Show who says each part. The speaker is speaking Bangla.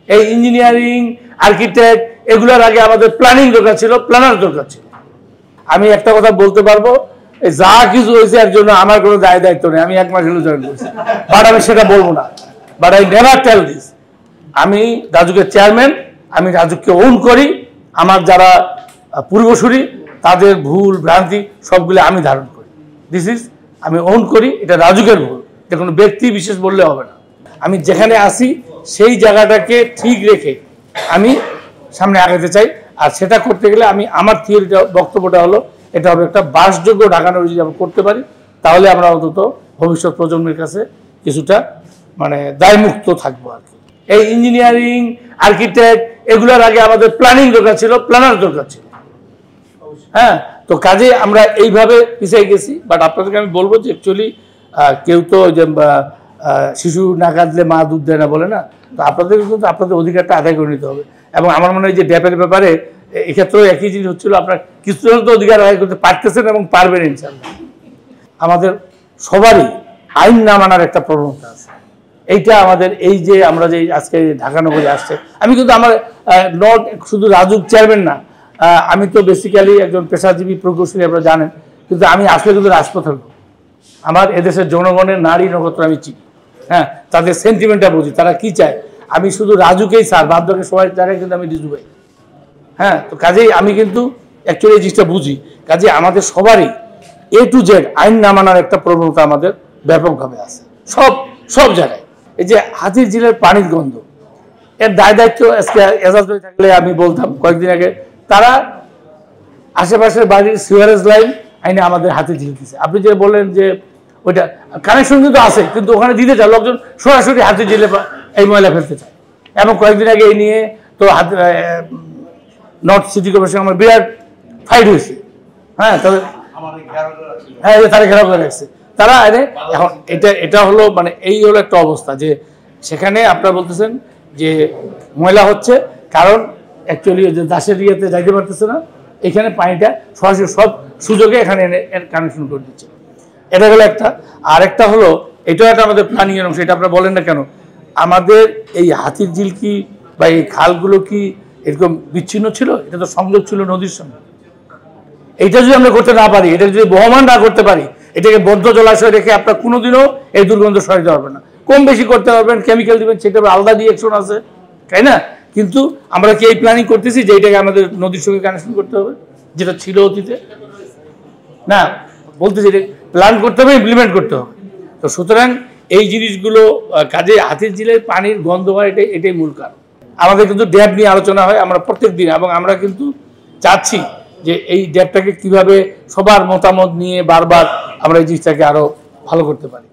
Speaker 1: এই ইঞ্জিনিয়ারিং আর্কিটেক্ট এগুলোর আগে আমাদের প্ল্যানিং দরকার ছিল, প্ল্যানার দরকার ছিল। আমি একটা কথা বলতে পারবো, যা কিছু হয়েছে এর জন্য আমার কোনো দায় দায়িত্ব নেই। আমি 1 মাস হলো জয়েন করছি, বাট আমি সেটা বলবো না। But I never tell this. আমি রাজুকের চেয়ারম্যান, আমি রাজুককে ওন করি। আমার যারা পূর্বসূরি তাদের ভুল ভ্রান্তি সবগুলো আমি ধারণ করি। দিস ইজ, আমি ওন করি, এটা রাজুকের ভুল, এটা কোনো ব্যক্তি বিশেষ বললে হবে না। আমি যেখানে আসি সেই জায়গাটাকে ঠিক রেখে আমি সামনে আগাতে চাই। আর সেটা করতে গেলে আমি আমার থিওরিটা বক্তব্যটা হলো, এটা হবে একটা বাসযোগ্য ঢাকা নগরী যদি আমরা করতে পারি, তাহলে আমরা অন্তত ভবিষ্যৎ প্রজন্মের কাছে কিছুটা মানে দায়মুক্ত থাকবো আর কি। এই ইঞ্জিনিয়ারিং আর্কিটেক্ট এগুলোর আগে আমাদের প্ল্যানিং দরকার ছিল, প্ল্যানার দরকার ছিল। হ্যাঁ, তো কাজে আমরা এইভাবে পিছিয়ে গেছি। বাট আপনাদেরকে আমি বলবো যে অ্যাকচুয়ালি কেউ তো যে শিশু না কাঁদলে মা দুধ দেয় না বলে না, তো আপনাদের কিন্তু আপনাদের অধিকারটা আদায় করে নিতে হবে। এবং আমার মনে হয় যে ড্যাপের ব্যাপারে এক্ষেত্রেও একই জিনিস হচ্ছিল, আপনার কিছু তো অধিকার আদায় করতে পারতেছেন এবং পারবেন ইনশাল্লাহ। আমাদের সবারই আইন না মানার একটা প্রবণতা আছে। এইটা আমাদের এই যে আমরা যে আজকে ঢাকা নগরে আসছে, আমি কিন্তু আমার নট শুধু রাজুক চেয়ারম্যান না, আমি তো বেসিক্যালি একজন পেশাজীবী প্রকৌশলী, আপনারা জানেন। কিন্তু আমি আসলে কিন্তু রাজপথের লোক। আমার এদেশের জনগণের নারী নক্ষত্র আমি চিনি। হ্যাঁ, তাদের সেন্টিমেন্টটা বুঝি, তারা কি চায়। আমি শুধু রাজুকেই স্যার, বাদ বাকি সবাই জায়গায় কিন্তু আমি রিজু ভাই। হ্যাঁ, তো কাজেই আমি কিন্তু অ্যাকচুয়ালি এই জিনিসটা বুঝি। কাজে আমাদের সবারই A to Z আইন না মানার একটা প্রবণতা আমাদের ব্যাপকভাবে আছে সব জায়গায়। এই যে হাতির ঝিলের পানির গন্ধ, এর দায় দায়িত্ব আজকে এজাজ ভাই থাকলে আমি বলতাম কয়েকদিন আগে, তারা আশেপাশের বাড়ির সিওয়ারেজ লাইন আইনে আমাদের হাতির ঝিল দিচ্ছে। আপনি যে বললেন যে ওইটা কানেকশন কিন্তু আছে, কিন্তু ওখানে দিতে চায় লোকজন, সরাসরি হাতির ঝিলে এই ময়লা ফেলতে চায়। এবং কয়েকদিন আগে এই নিয়ে তো নর্থ সিটি কর্পোরেশন আমার বিরাট ফাইট হয়েছে। হ্যাঁ, তবে হ্যাঁ, তারা ঘেরাও করে রাখছে তারা। এখন এটা হলো মানে এই হলো একটা অবস্থা যে সেখানে আপনারা বলতেছেন যে ময়লা হচ্ছে, কারণ অ্যাকচুয়ালি যে দাসের ইয়েতে যাইতে পারতেছে না, এখানে পানিটা সরাসরি সব সুযোগে এখানে এনে কানেকশন করে দিচ্ছে। এটা হলো একটা। আর একটা হলো, এটাও একটা আমাদের প্ল্যানিং এর অংশ। এটা আপনারা বলেন না কেন, আমাদের এই হাতির ঝিল কি বা এই খালগুলো কি এরকম বিচ্ছিন্ন ছিল? এটা তো সংযোগ ছিল নদীর সঙ্গে। এইটা যদি আমরা করতে না পারি, এটা যদি বহমান না করতে পারি, এটাকে বদ্ধ জলাশয় রেখে আপনার কোনোদিনও এই দুর্গন্ধ সরাইতে পারবেন না। কম বেশি করতে পারবেন, কেমিক্যাল দিবেন, সেটা আলাদা রিঅ্যাকশন আছে, তাই না? কিন্তু আমরা কি এই প্ল্যানিং করতেছি যে এইটাকে আমাদের নদীর সঙ্গে কানেকশন করতে হবে, যেটা ছিল অতীতে? না, বলতেছি প্ল্যান করতে হবে, ইমপ্লিমেন্ট করতে হবে। তো সুতরাং এই জিনিসগুলো কাজে হাতির ঝিলের পানির গন্ধ হয়, এটাই মূল কারণ। আমাদের কিন্তু ড্যাব নিয়ে আলোচনা হয় আমরা প্রত্যেক দিন, এবং আমরা কিন্তু চাচ্ছি যে এই ড্যাবটাকে কিভাবে সবার মতামত নিয়ে বারবার আমরা এই জিনিসটাকে আরো ভালো করতে পারি।